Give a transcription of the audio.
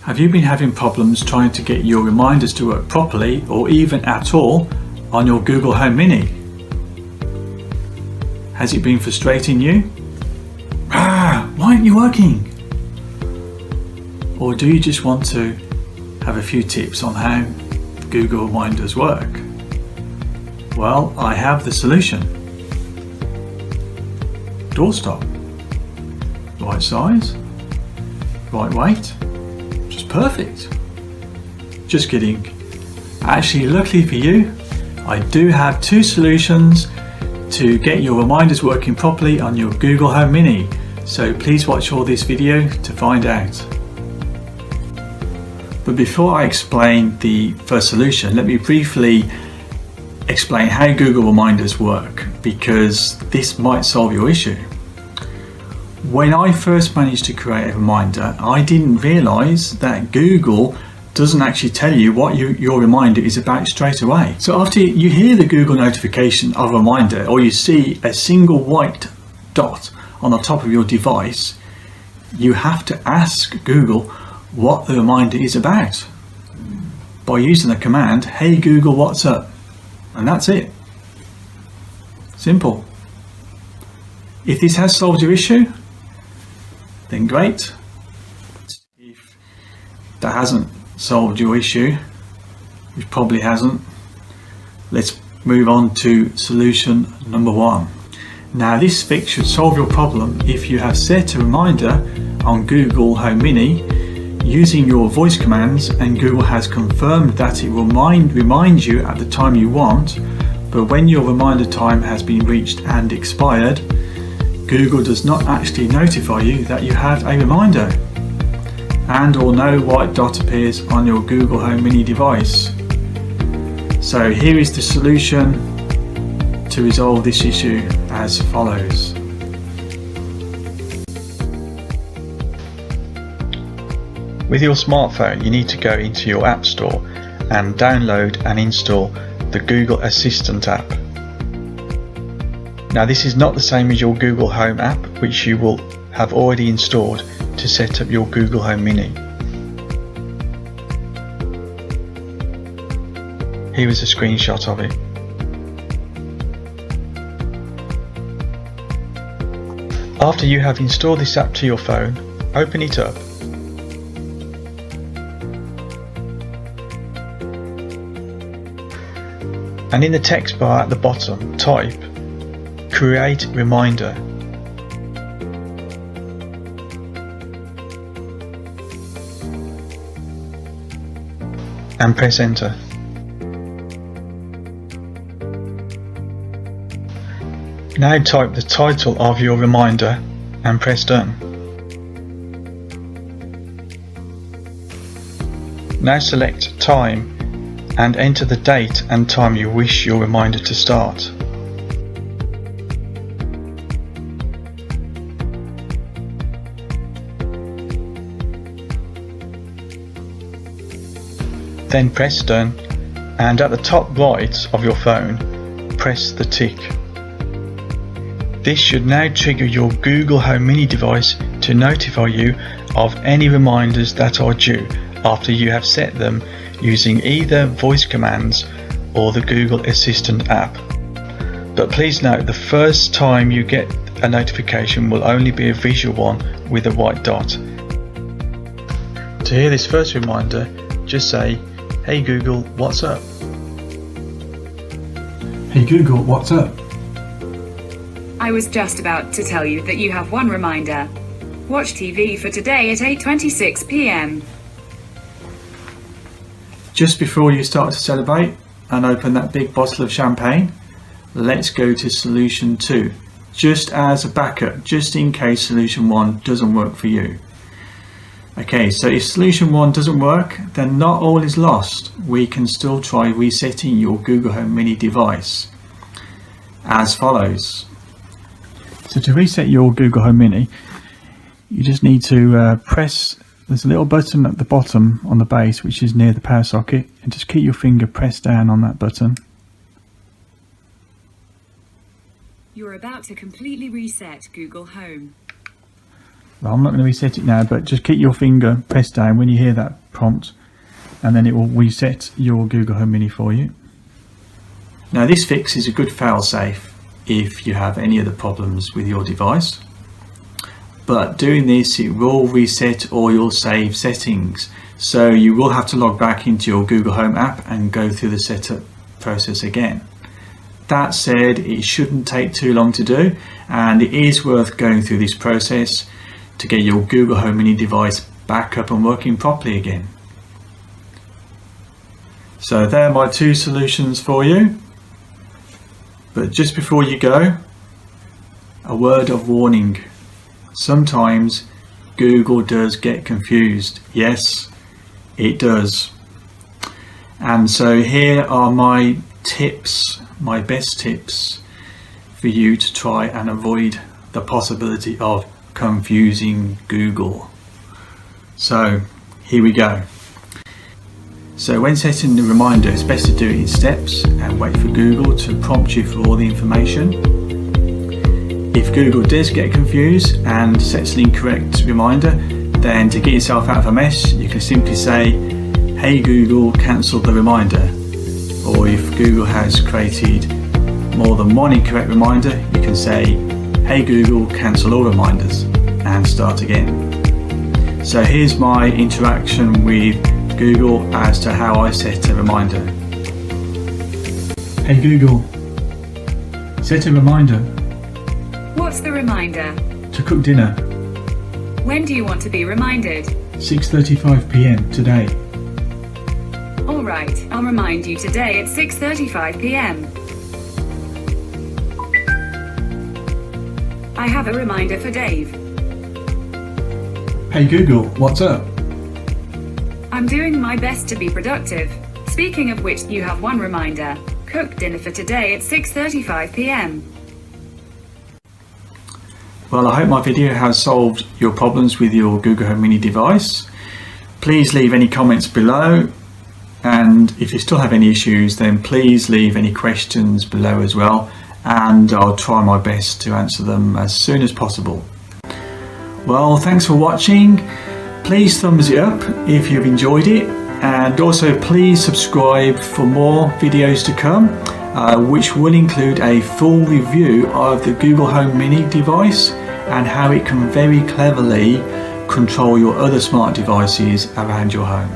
Have you been having problems trying to get your reminders to work properly or even at all on your Google Home Mini? Has it been frustrating you? Why aren't you working? Or do you just want to have a few tips on how Google reminders work? Well, I have the solution. Doorstop. Right size, right weight, just perfect. Just kidding. Actually, luckily for you, I do have two solutions to get your reminders working properly on your Google Home Mini. So please watch all this video to find out. But before I explain the first solution, let me briefly explain how Google reminders work, because this might solve your issue. When I first managed to create a reminder, I didn't realize that Google doesn't actually tell you what your reminder is about straight away. So after you hear the Google notification of a reminder, or you see a single white dot on the top of your device, you have to ask Google what the reminder is about by using the command, "Hey Google, what's up?" And that's it. Simple. If this has solved your issue, then great. If that hasn't solved your issue, which probably hasn't, let's move on to solution number one. Now, this fix should solve your problem if you have set a reminder on Google Home Mini using your voice commands and Google has confirmed that it will remind you at the time you want, but when your reminder time has been reached and expired, Google does not actually notify you that you have a reminder, and or no white dot appears on your Google Home Mini device. So here is the solution to resolve this issue as follows. With your smartphone, you need to go into your App Store and download and install the Google Assistant app. Now, this is not the same as your Google Home app, which you will have already installed to set up your Google Home Mini. Here is a screenshot of it. After you have installed this app to your phone, open it up. And in the text bar at the bottom, type "Create Reminder." And press enter. Now type the title of your reminder and press done. Now select time and enter the date and time you wish your reminder to start. Then press done, and at the top right of your phone, press the tick. This should now trigger your Google Home Mini device to notify you of any reminders that are due after you have set them using either voice commands or the Google Assistant app. But please note, the first time you get a notification will only be a visual one with a white dot. To hear this first reminder, just say, "Hey Google, what's up?" Hey Google, what's up? I was just about to tell you that you have one reminder. Watch TV for today at 8:26 p.m. Just before you start to celebrate and open that big bottle of champagne, let's go to solution 2, just as a backup, just in case solution 1 doesn't work for you. Okay, so if solution 1 doesn't work, then not all is lost. We can still try resetting your Google Home Mini device as follows. So to reset your Google Home Mini, you just need to press, there's a little button at the bottom on the base which is near the power socket, and just keep your finger pressed down on that button. You're about to completely reset Google Home. Well, I'm not going to reset it now, but just keep your finger pressed down when you hear that prompt, and then it will reset your Google Home Mini for you. Now this fix is a good fail-safe if you have any other problems with your device, but doing this, it will reset all your saved settings, so you will have to log back into your Google Home app and go through the setup process again. That said, it shouldn't take too long to do, and it is worth going through this process to get your Google Home Mini device back up and working properly again. So there are my two solutions for you. But just before you go, a word of warning. Sometimes Google does get confused. Yes, it does. And so here are my tips, my best tips for you to try and avoid the possibility of confusing Google. So here we go. So when setting the reminder, it's best to do it in steps and wait for Google to prompt you for all the information. If Google does get confused and sets an incorrect reminder, then to get yourself out of a mess, you can simply say, "Hey Google, cancel the reminder." Or if Google has created more than one incorrect reminder, you can say, "Hey Google, cancel all reminders," and start again. So here's my interaction with Google as to how I set a reminder. Hey Google, set a reminder. What's the reminder? To cook dinner. When do you want to be reminded? 6:35 p.m. today. Alright, I'll remind you today at 6:35 p.m. I have a reminder for Dave. Hey Google, what's up? I'm doing my best to be productive. Speaking of which, you have one reminder. Cook dinner for today at 6:35 p.m. Well, I hope my video has solved your problems with your Google Home Mini device. Please leave any comments below, and if you still have any issues, then please leave any questions below as well, and I'll try my best to answer them as soon as possible. Well, thanks for watching. Please thumbs it up if you've enjoyed it, and also please subscribe for more videos to come, which will include a full review of the Google Home Mini device and how it can very cleverly control your other smart devices around your home.